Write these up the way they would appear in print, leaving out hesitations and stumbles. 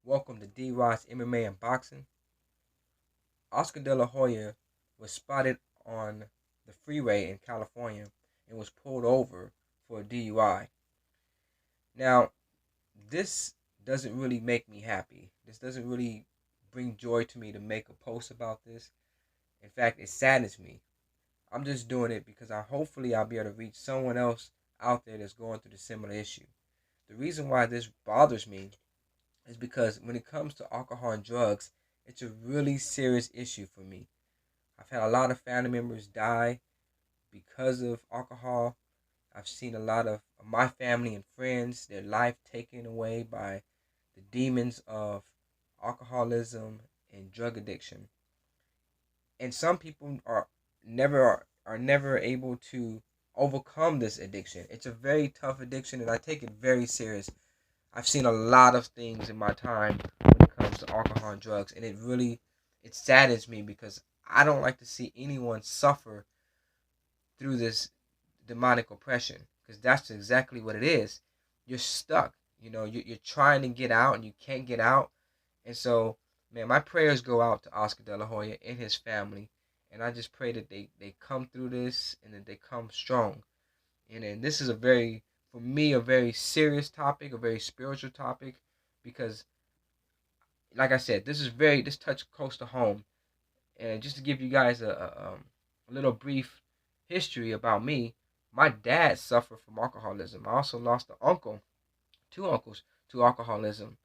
Welcome to DROD'S MMA and Boxing. Oscar De La Hoya was spotted on the freeway in California and was pulled over for a DUI. Now, this doesn't really make me happy. This doesn't really bring joy to me to make a post about this. In fact, it saddens me. I'm just doing it because hopefully I'll be able to reach someone else out there that's going through the similar issue. The reason why this bothers me is because when it comes to alcohol and drugs, it's a really serious issue for me. I've had a lot of family members die because of alcohol. I've seen a lot of my family and friends, their life taken away by the demons of alcoholism and drug addiction. And some people are never able to overcome this addiction. It's a very tough addiction and I take it very serious. I've seen a lot of things in my time when it comes to alcohol and drugs, and it saddens me because I don't like to see anyone suffer through this demonic oppression, because that's exactly what it is. You're stuck. You're trying to get out and you can't get out. And so, man, my prayers go out to Oscar De La Hoya and his family, and I just pray that they come through this and that they come strong. And this is for me, a very serious topic, a very spiritual topic, because, like I said, this touch close to home. And just to give you guys a little brief history about me, my dad suffered from alcoholism. I also lost two uncles to alcoholism.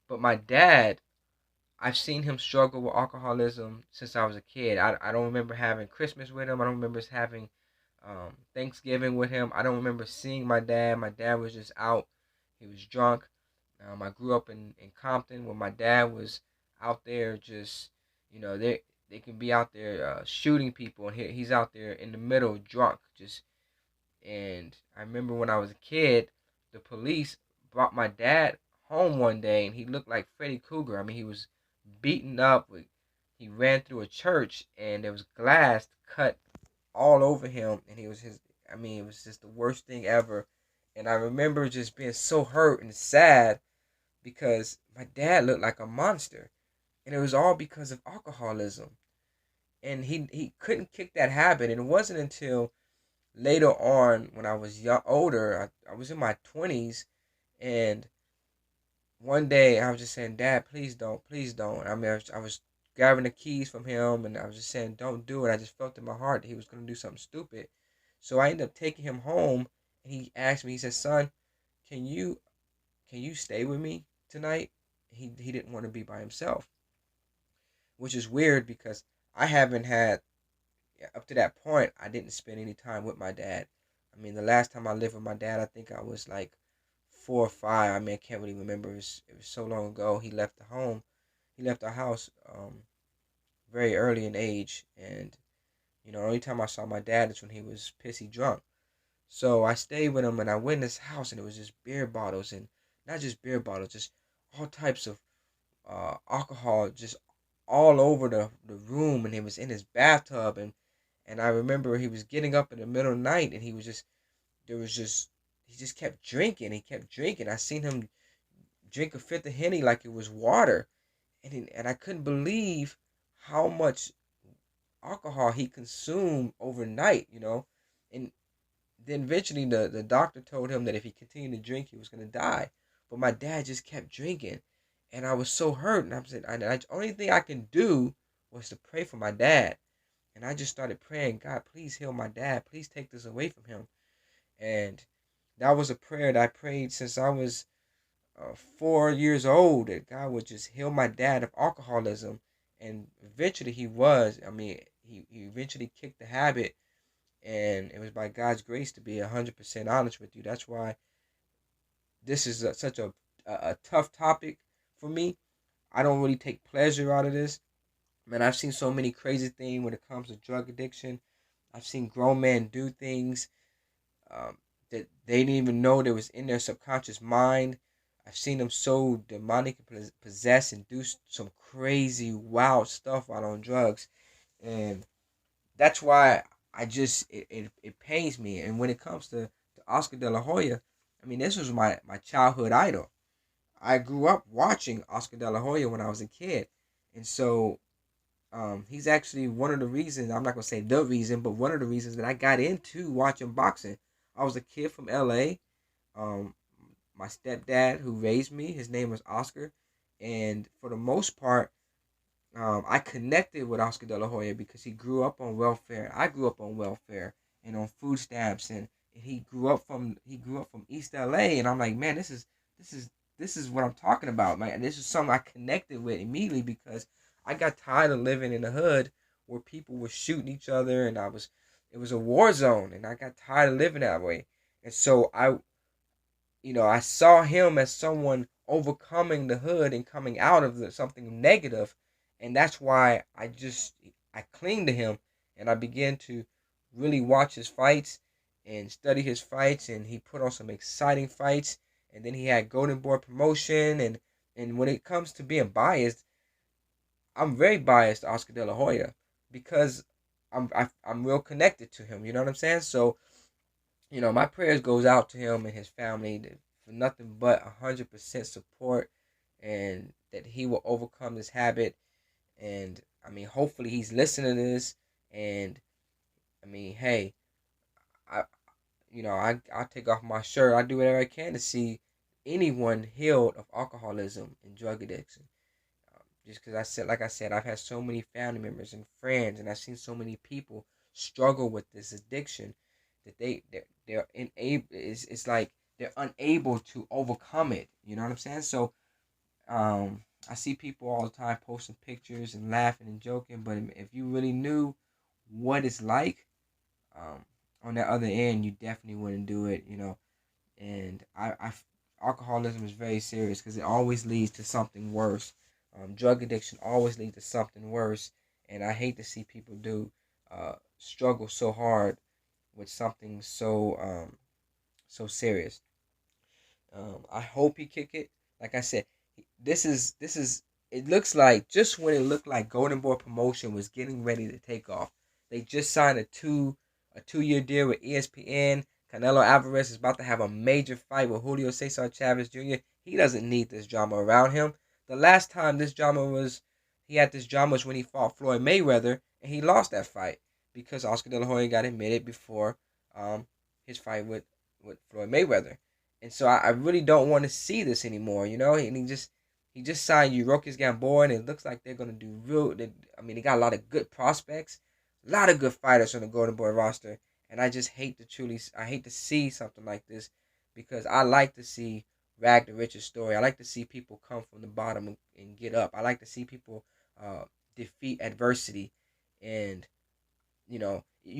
But my dad, I've seen him struggle with alcoholism since I was a kid. I don't remember having Christmas with him. I don't remember having Thanksgiving with him. I don't remember seeing my dad. My dad was just out. He was drunk. I grew up in Compton where my dad was out there just, they can be out there shooting people, and he's out there in the middle drunk. And I remember when I was a kid, the police brought my dad home one day, and he looked like Freddy Krueger. I mean, he was beaten up. He ran through a church, and there was glass cut all over him, and it was just the worst thing ever. And I remember just being so hurt and sad because my dad looked like a monster, and it was all because of alcoholism. And he couldn't kick that habit, and it wasn't until later on when I was older, I was in my 20s, and one day I was just saying, Dad, please don't. I was grabbing the keys from him, and I was just saying, don't do it. I just felt in my heart that he was going to do something stupid. So I ended up taking him home, and he asked me, he said, son, can you stay with me tonight? He didn't want to be by himself, which is weird because I haven't had, up to that point, I didn't spend any time with my dad. I mean, the last time I lived with my dad, I think I was like 4 or 5. I mean, I can't really remember. It was so long ago. He left the home. He left our house very early in age, and the only time I saw my dad is when he was pissy drunk. So I stayed with him, and I went in his house, and it was just beer bottles, and not just beer bottles, just all types of alcohol, just all over the room, and he was in his bathtub, and I remember he was getting up in the middle of the night, and he just kept drinking. He kept drinking. I seen him drink a fifth of Henny like it was water, and I couldn't believe how much alcohol he consumed overnight. And then eventually the doctor told him that if he continued to drink, he was gonna die. But my dad just kept drinking, and I was so hurt. And the only thing I can do was to pray for my dad. And I just started praying, God, please heal my dad. Please take this away from him. And that was a prayer that I prayed since I was 4 years old, that God would just heal my dad of alcoholism. And eventually he was. I mean, he eventually kicked the habit. And it was by God's grace, to be 100% honest with you. That's why this is such a tough topic for me. I don't really take pleasure out of this. Man, I've seen so many crazy things when it comes to drug addiction. I've seen grown men do things that they didn't even know that was in their subconscious mind. I've seen them so demonic and possessed and do some crazy, wild stuff while on drugs. And that's why it pains me. And when it comes to Oscar De La Hoya, I mean, this was my childhood idol. I grew up watching Oscar De La Hoya when I was a kid, and so he's actually one of the reasons. I'm not gonna say the reason, but one of the reasons that I got into watching boxing. I was a kid from L.A. Um, my stepdad who raised me, his name was Oscar, and for the most part, I connected with Oscar De La Hoya because he grew up on welfare. I grew up on welfare and on food stamps, and he grew up from East LA, and I'm like, man, this is this is what I'm talking about, man. This is something I connected with immediately because I got tired of living in the hood where people were shooting each other, and it was a war zone, and I got tired of living that way, and so I saw him as someone overcoming the hood and coming out of something negative, and that's why I cling to him, and I began to really watch his fights and study his fights, and he put on some exciting fights, and then he had Golden Boy promotion, and when it comes to being biased, I'm very biased to Oscar De La Hoya because I'm real connected to him. You know what I'm saying? So my prayers goes out to him and his family for nothing but 100% support, and that he will overcome this habit. And I mean, hopefully he's listening to this. And I mean, hey, I I take off my shirt. I do whatever I can to see anyone healed of alcoholism and drug addiction. Just because like I said, I've had so many family members and friends, and I've seen so many people struggle with this addiction that they're unable. It's like they're unable to overcome it. You know what I'm saying? So I see people all the time posting pictures and laughing and joking, but if you really knew what it's like, um, on that other end, you definitely wouldn't do it. And alcoholism is very serious because it always leads to something worse. Drug addiction always leads to something worse, and I hate to see people struggle so hard with something so serious. I hope he kick it. Like I said, this is. It looks like just when it looked like Golden Boy promotion was getting ready to take off, they just signed a 2-year deal with ESPN. Canelo Alvarez is about to have a major fight with Julio Cesar Chavez Jr. He doesn't need this drama around him. The last time he had this drama was when he fought Floyd Mayweather, and he lost that fight because Oscar De La Hoya got admitted before his fight with Floyd Mayweather. And so I really don't want to see this anymore, And he just signed Yurokis Gamboa, and it looks like they're gonna do real. I mean, they got a lot of good prospects, a lot of good fighters on the Golden Boy roster, and I hate to see something like this because I like to see Rag the Rich's story. I like to see people come from the bottom and get up. I like to see people defeat adversity, and you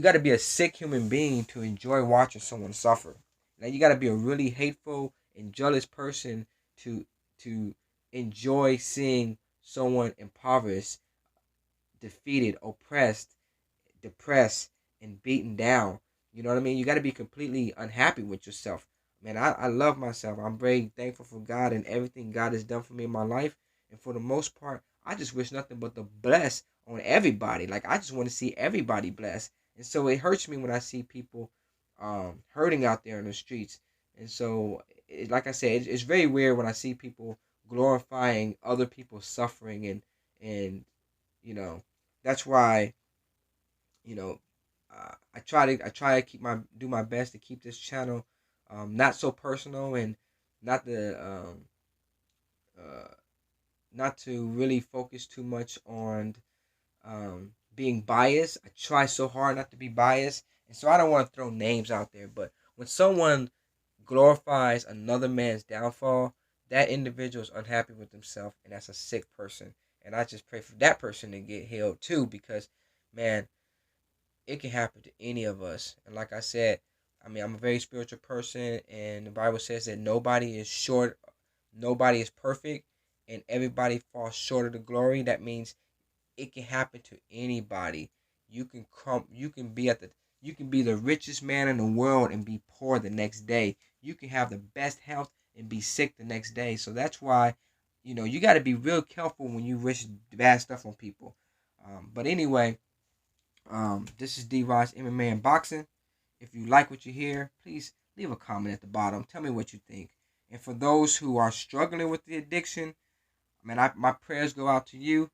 got to be a sick human being to enjoy watching someone suffer. Now you got to be a really hateful and jealous person to to enjoy seeing someone impoverished, defeated, oppressed, depressed, and beaten down. You know what I mean? You got to be completely unhappy with yourself. Man, I love myself. I'm very thankful for God and everything God has done for me in my life. And for the most part, I just wish nothing but the bless on everybody. Like, I just want to see everybody blessed. And so it hurts me when I see people hurting out there in the streets. And so, like I said, it's very weird when I see people glorifying other people's suffering. And that's why you know, I try to do my best to keep this channel not so personal, and not the uh, not to really focus too much on being biased. I try so hard not to be biased, and so I don't want to throw names out there. But when someone glorifies another man's downfall, that individual is unhappy with himself, and that's a sick person. And I just pray for that person to get healed too, because man, it can happen to any of us. And like I said, I mean, I'm a very spiritual person, and the Bible says that nobody is perfect, and everybody falls short of the glory. That means it can happen to anybody. You can be the richest man in the world and be poor the next day. You can have the best health and be sick the next day. So that's why, you got to be real careful when you wish bad stuff on people. But anyway, this is DROD'S MMA and Boxing. If you like what you hear, please leave a comment at the bottom. Tell me what you think. And for those who are struggling with the addiction, man, my prayers go out to you.